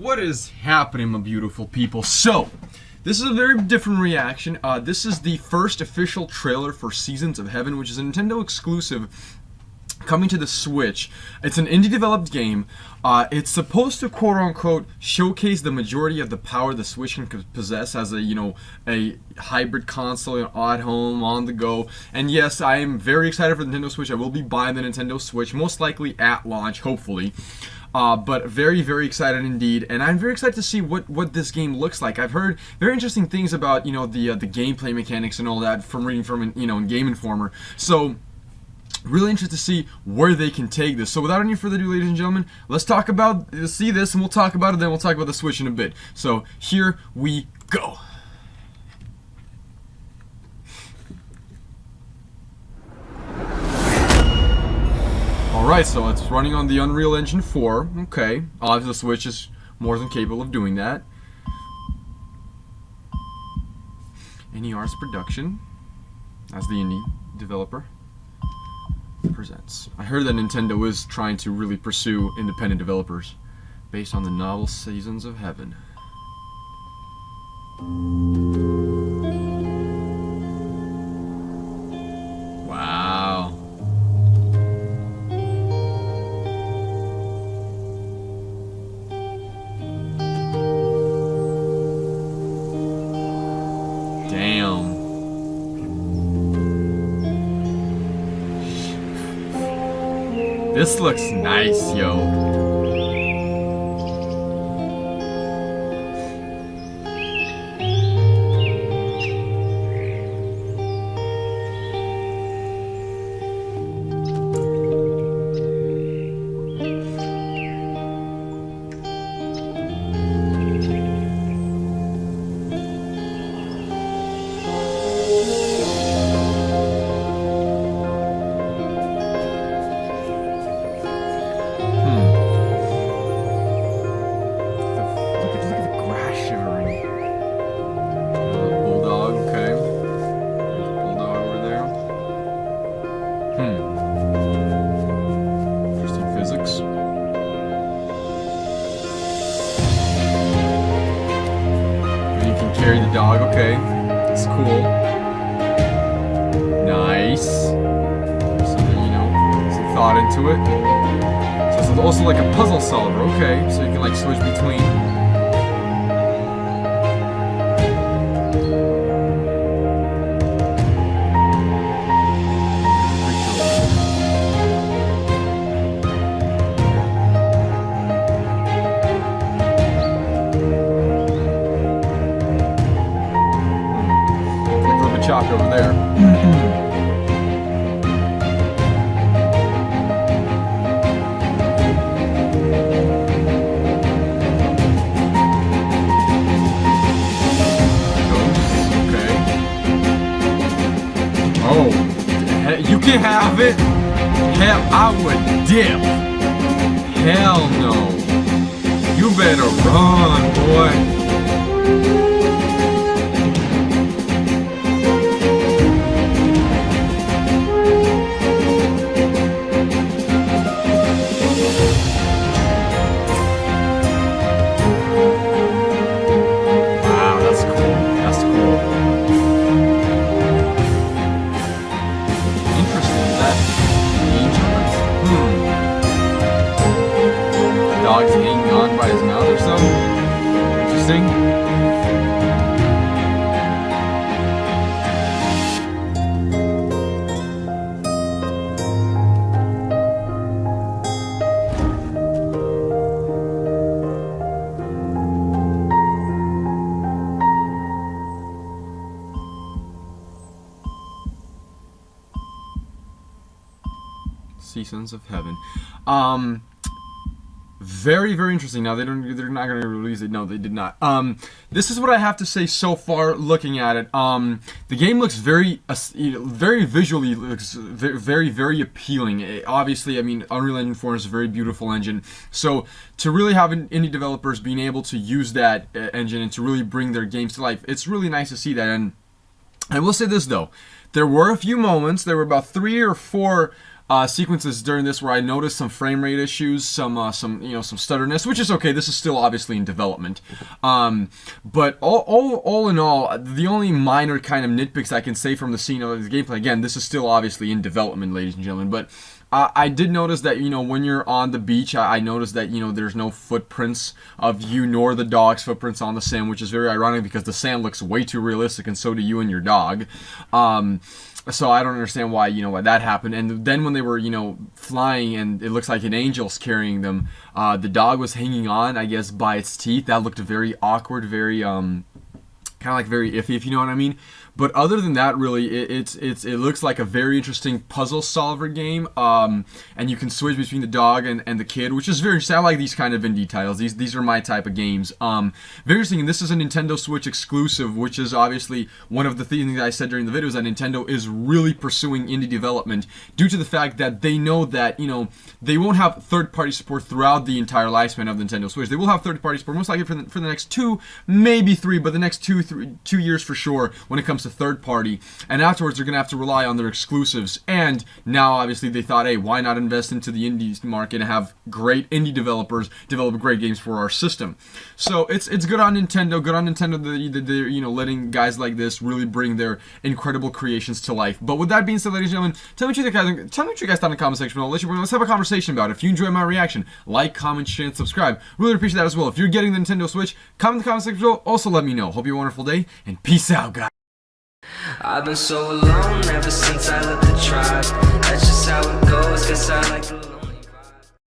What is happening, my beautiful people? So, this is a very different reaction. This is the first official trailer for Seasons of Heaven, which is a Nintendo exclusive coming to the Switch. It's an indie-developed game. It's supposed to quote-unquote showcase the majority of the power the Switch can possess as a hybrid console, at home, on the go. And yes, I am very excited for the Nintendo Switch. I will be buying the Nintendo Switch, most likely at launch, hopefully. But very, very excited indeed, and I'm very excited to see what this game looks like. I've heard very interesting things about the gameplay mechanics and all that from reading from in Game Informer. So really interested to see where they can take this. So without any further ado, ladies and gentlemen, let's see this, and we'll talk about it. Then we'll talk about the Switch in a bit. So here we go. Alright, so it's running on the Unreal Engine 4. Okay. Obviously the Switch is more than capable of doing that. NER's production, as the indie developer, presents. I heard that Nintendo is trying to really pursue independent developers based on the novel Seasons of Heaven. Wow. Damn. This looks nice, yo. Carry the dog, okay. It's cool. Nice. Some thought into it. So it's also like a puzzle solver, okay. So you can like switch between. Shop over there. Okay. Oh, you can have it. Hell, I would dip. Hell no. You better run, boy. Dog's hanging on by his mouth or something. Interesting. Seasons of Heaven. Very, very interesting. Now they're not going to release it. No, they did not. This is what I have to say so far. Looking at it, the game looks very visually looks very, very appealing. Obviously, I mean, Unreal Engine 4 is a very beautiful engine. So to really have indie developers being able to use that engine and to really bring their games to life, it's really nice to see that. And I will say this though, there were a few moments. There were about 3 or 4 sequences during this where I noticed some frame rate issues, some stutterness, which is okay. This is still obviously in development. But all in all, the only minor kind of nitpicks I can say from the scene of the gameplay, again, this is still obviously in development, ladies and gentlemen, but I did notice that, when you're on the beach, I noticed that, there's no footprints of you nor the dog's footprints on the sand, which is very ironic because the sand looks way too realistic, and so do you and your dog. So I don't understand why, why that happened. And then when they were, flying and it looks like an angel's carrying them, the dog was hanging on, I guess, by its teeth. That looked very awkward, very, kind of like very iffy, if you know what I mean. But other than that, really, it looks like a very interesting puzzle solver game. And you can switch between the dog and the kid, which is very interesting. I like these kind of indie titles. These are my type of games. Very interesting. And this is a Nintendo Switch exclusive, which is obviously one of the things that I said during the video is that Nintendo is really pursuing indie development due to the fact that they know that, they won't have third-party support throughout the entire lifespan of the Nintendo Switch. They will have third-party support most likely for the next 2, maybe 3, but the next 2 years for sure when it comes to third party, and afterwards they're going to have to rely on their exclusives. And now obviously they thought, hey, why not invest into the indie market and have great indie developers develop great games for our system. So it's good on Nintendo, the letting guys like this really bring their incredible creations to life. But with that being said, ladies and gentlemen, tell me what you guys thought in the comment section below. Let's have a conversation about it. If you enjoyed my reaction, like, comment, share, and subscribe. Really appreciate that as well. If you're getting the Nintendo Switch, comment in the comment section below. Also let me know. Hope you have a wonderful day, and peace out, guys. I've been so alone ever since I left the tribe. That's just how it goes, guess I like the